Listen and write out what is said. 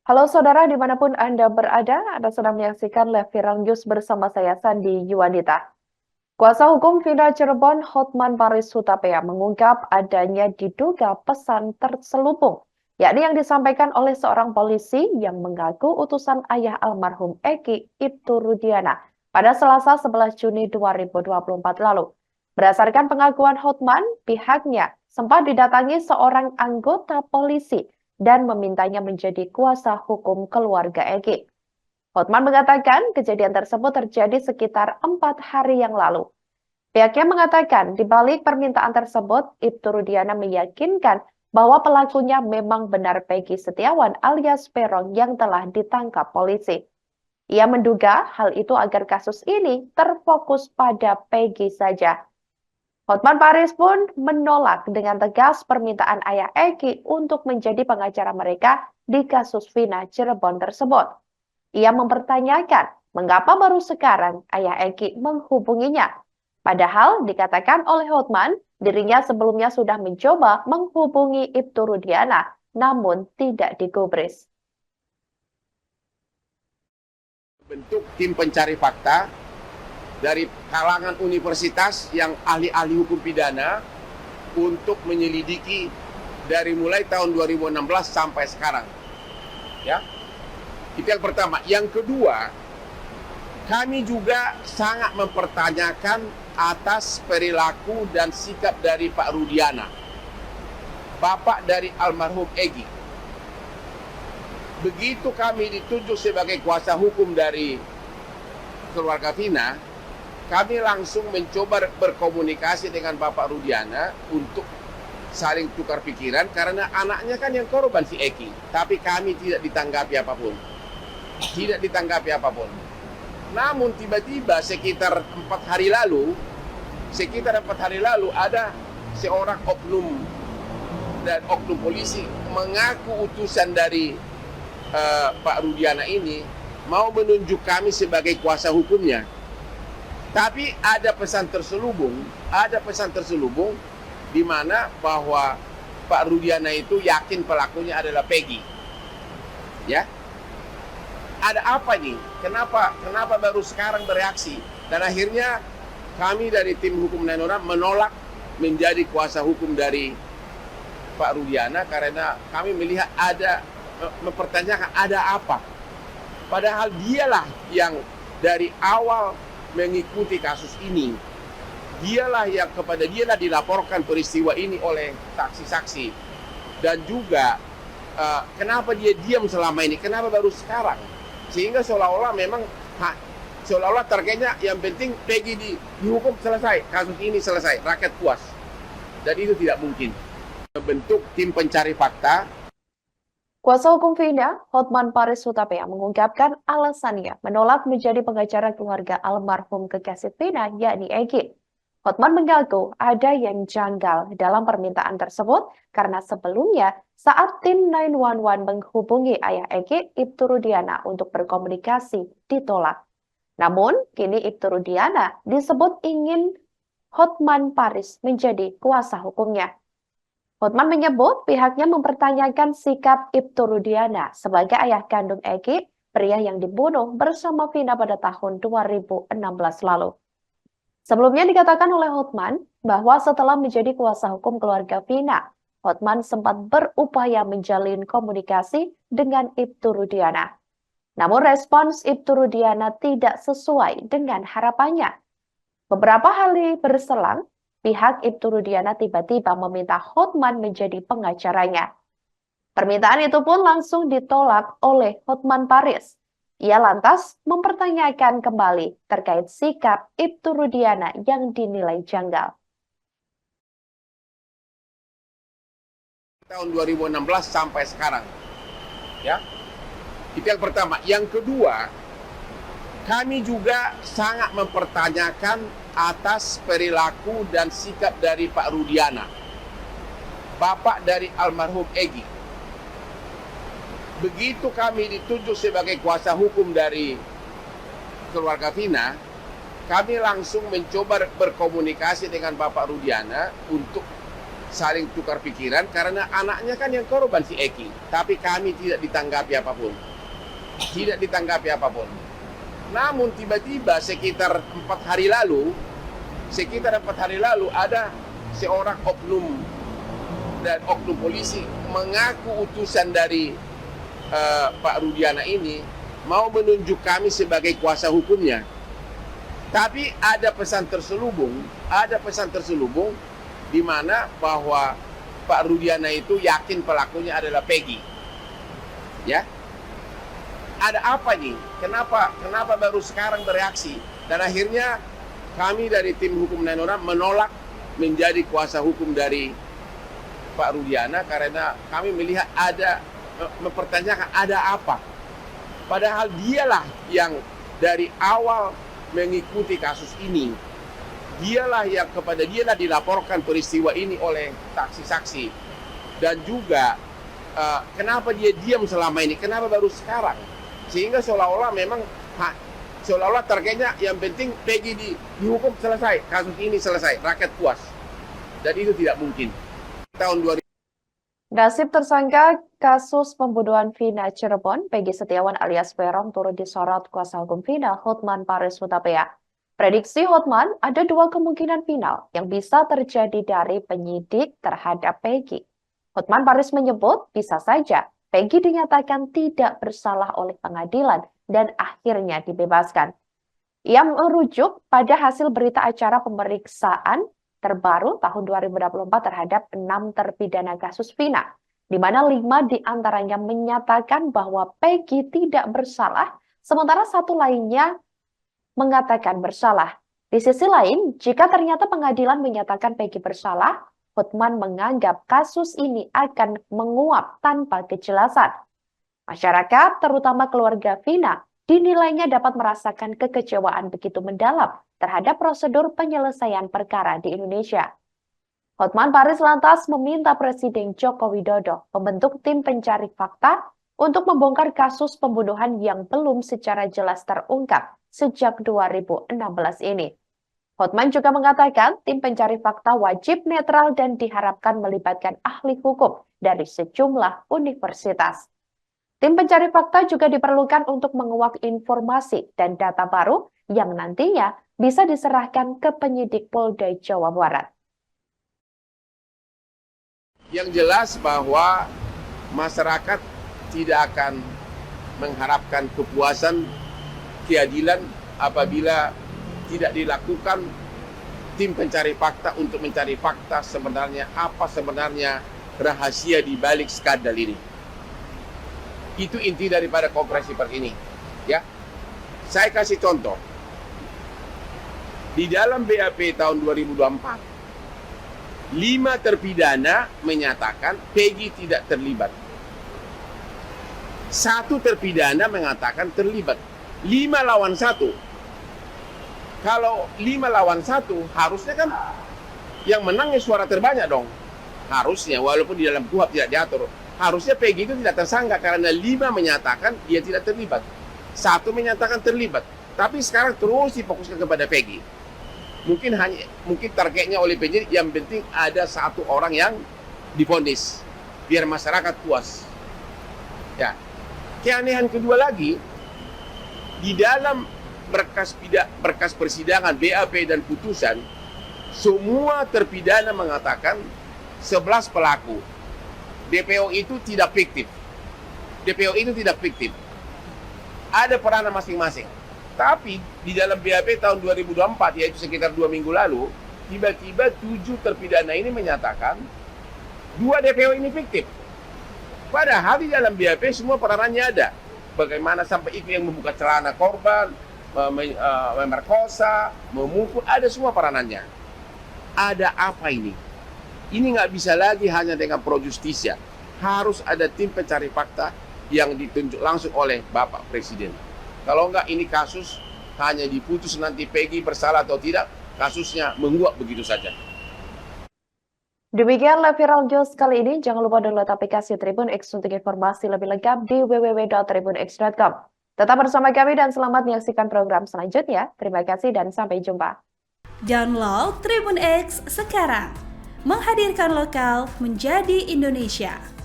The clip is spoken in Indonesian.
Halo saudara, dimanapun Anda berada, Anda sedang menyaksikan Live Viral News bersama saya Sandi Yuwanita. Kuasa hukum Vina Cirebon, Hotman Paris Hutapea, mengungkap adanya diduga pesan terselubung, yakni yang disampaikan oleh seorang polisi yang mengaku utusan ayah almarhum Eki Ibtu Rudiana pada Selasa 11 Juni 2024 lalu. Berdasarkan pengakuan Hotman, pihaknya sempat didatangi seorang anggota polisi dan memintanya menjadi kuasa hukum keluarga Eki. Hotman mengatakan kejadian tersebut terjadi sekitar 4 hari yang lalu. Pihaknya mengatakan di balik permintaan tersebut, Ibtu Rudiana meyakinkan bahwa pelakunya memang benar Peggy Setiawan alias Peron yang telah ditangkap polisi. Ia menduga hal itu agar kasus ini terfokus pada Peggy saja. Hotman Paris pun menolak dengan tegas permintaan ayah Eki untuk menjadi pengacara mereka di kasus Vina Cirebon tersebut. Ia mempertanyakan mengapa baru sekarang ayah Eki menghubunginya. Padahal dikatakan oleh Hotman, dirinya sebelumnya sudah mencoba menghubungi Ibtu Rudiana, namun tidak digubris. Bentuk tim pencari fakta dari kalangan universitas yang ahli-ahli hukum pidana untuk menyelidiki dari mulai tahun 2016 sampai sekarang. Ya. Itu yang pertama. Yang kedua, kami juga sangat mempertanyakan atas perilaku dan sikap dari Pak Rudiana, bapak dari almarhum Egi. Begitu kami ditunjuk sebagai kuasa hukum dari keluarga Vina, kami langsung mencoba berkomunikasi dengan Bapak Rudiana untuk saling tukar pikiran karena anaknya kan yang korban si Eki. Tapi kami tidak ditanggapi apapun. Tidak ditanggapi apapun. Namun tiba-tiba sekitar 4 hari lalu ada seorang oknum dan oknum polisi mengaku utusan dari Pak Rudiana ini mau menunjuk kami sebagai kuasa hukumnya. Tapi ada pesan terselubung di mana bahwa Pak Rudiana itu yakin pelakunya adalah Peggy. Ya. Ada apa nih? Kenapa baru sekarang bereaksi? Dan akhirnya kami dari tim hukum 9 menolak menjadi kuasa hukum dari Pak Rudiana karena kami melihat mempertanyakan ada apa. Padahal dialah yang dari awal mengikuti kasus ini. Dialah dilaporkan peristiwa ini oleh saksi-saksi. Dan juga kenapa dia diam selama ini? Kenapa baru sekarang? Sehingga seolah-olah targetnya yang penting Peggy dihukum selesai, kasus ini selesai, rakyat puas. Dan itu tidak mungkin. Bentuk tim pencari fakta. Kuasa hukum Vina, Hotman Paris Hutapea, mengungkapkan alasannya menolak menjadi pengacara keluarga almarhum kekasih Vina, yakni Eki. Hotman mengaku ada yang janggal dalam permintaan tersebut karena sebelumnya saat tim 911 menghubungi ayah Eki, Ibtu Rudiana untuk berkomunikasi ditolak. Namun, kini Ibtu Rudiana disebut ingin Hotman Paris menjadi kuasa hukumnya. Hotman menyebut pihaknya mempertanyakan sikap Ibtu Rudiana sebagai ayah kandung Eki, pria yang dibunuh bersama Vina pada tahun 2016 lalu. Sebelumnya dikatakan oleh Hotman bahwa setelah menjadi kuasa hukum keluarga Vina, Hotman sempat berupaya menjalin komunikasi dengan Ibtu Rudiana. Namun respons Ibtu Rudiana tidak sesuai dengan harapannya. Beberapa hari berselang, pihak Ibtu Rudiana tiba-tiba meminta Hotman menjadi pengacaranya. Permintaan itu pun langsung ditolak oleh Hotman Paris. Ia lantas mempertanyakan kembali terkait sikap Ibtu Rudiana yang dinilai janggal. Tahun 2016 sampai sekarang. Ya. Itu yang pertama. Yang kedua, kami juga sangat mempertanyakan atas perilaku dan sikap dari Pak Rudiana, bapak dari almarhum Egi. Begitu kami ditunjuk sebagai kuasa hukum dari keluarga Vina, kami langsung mencoba berkomunikasi dengan Bapak Rudiana untuk saling tukar pikiran karena anaknya kan yang korban si Eki. Tapi kami tidak ditanggapi apapun. Tidak ditanggapi apapun. Namun tiba-tiba sekitar 4 hari lalu ada seorang oknum polisi mengaku utusan dari Pak Rudiana ini mau menunjuk kami sebagai kuasa hukumnya. Tapi ada pesan terselubung di mana bahwa Pak Rudiana itu yakin pelakunya adalah Peggy. Ya. Ada apa nih? Kenapa baru sekarang bereaksi? Dan akhirnya kami dari tim hukum 9 menolak menjadi kuasa hukum dari Pak Rudiana karena kami melihat mempertanyakan ada apa. Padahal dialah yang dari awal mengikuti kasus ini. Dialah dilaporkan peristiwa ini oleh saksi-saksi. Dan juga kenapa dia diam selama ini? Kenapa baru sekarang? Sehingga seolah-olah targetnya yang penting Peggy dihukum selesai, kasus ini selesai, rakyat puas. Dan itu tidak mungkin. Tahun 2000 Nasib tersangka kasus pembunuhan Vina Cirebon, Peggy Setiawan alias Peron turut disorot kuasa hukum Vina, Hotman Paris Hutapea. Prediksi Hotman, ada 2 kemungkinan final yang bisa terjadi dari penyidik terhadap Peggy. Hotman Paris menyebut bisa saja Peggy dinyatakan tidak bersalah oleh pengadilan dan akhirnya dibebaskan. Ia merujuk pada hasil berita acara pemeriksaan terbaru tahun 2024 terhadap 6 terpidana kasus Vina, di mana 5 diantaranya menyatakan bahwa Peggy tidak bersalah, sementara 1 lainnya mengatakan bersalah. Di sisi lain, jika ternyata pengadilan menyatakan Peggy bersalah, Hotman menganggap kasus ini akan menguap tanpa kejelasan. Masyarakat, terutama keluarga Vina, dinilainya dapat merasakan kekecewaan begitu mendalam terhadap prosedur penyelesaian perkara di Indonesia. Hotman Paris lantas meminta Presiden Joko Widodo membentuk tim pencari fakta untuk membongkar kasus pembunuhan yang belum secara jelas terungkap sejak 2016 ini. Hotman juga mengatakan tim pencari fakta wajib netral dan diharapkan melibatkan ahli hukum dari sejumlah universitas. Tim pencari fakta juga diperlukan untuk menguak informasi dan data baru yang nantinya bisa diserahkan ke penyidik Polda Jawa Barat. Yang jelas bahwa masyarakat tidak akan mengharapkan kepuasan, keadilan apabila tidak dilakukan tim pencari fakta untuk mencari fakta apa sebenarnya rahasia di balik skandal ini. Itu inti daripada konferensi pers ini. Ya, saya kasih contoh. Di dalam BAP tahun 2024, 5 terpidana menyatakan Peggy tidak terlibat. 1 terpidana mengatakan terlibat. 5 lawan 1. Kalau 5 lawan 1, harusnya kan yang menangnya suara terbanyak dong. Harusnya, walaupun di dalam KUHP tidak diatur. Harusnya Peggy itu tidak tersangka karena 5 menyatakan dia tidak terlibat. 1 menyatakan terlibat. Tapi sekarang terus difokuskan kepada Peggy. Mungkin targetnya oleh penyidik yang penting ada 1 orang yang divonis biar masyarakat puas. Ya. Keanehan kedua lagi, di dalam berkas persidangan BAP dan putusan, semua terpidana mengatakan 11 pelaku. DPO itu tidak fiktif. Ada peranan masing-masing. Tapi di dalam BAP tahun 2024, yaitu sekitar 2 minggu lalu, tiba-tiba 7 terpidana ini menyatakan 2 DPO ini fiktif. Padahal di dalam BAP semua peranannya ada. Bagaimana sampai itu yang membuka celana korban, memerkosa, memukul, ada semua peranannya. Ada apa ini? Ini nggak bisa lagi hanya dengan pro justisia. Harus ada tim pencari fakta yang ditunjuk langsung oleh Bapak Presiden. Kalau nggak, ini kasus hanya diputus nanti Peggy bersalah atau tidak, kasusnya menguap begitu saja. Demikian live viral news kali ini. Jangan lupa download aplikasi Tribun X untuk informasi lebih lengkap di www.tribunx.com. Tetap bersama kami dan selamat menyaksikan program selanjutnya. Terima kasih dan sampai jumpa. Download Tribun X sekarang, menghadirkan lokal menjadi Indonesia.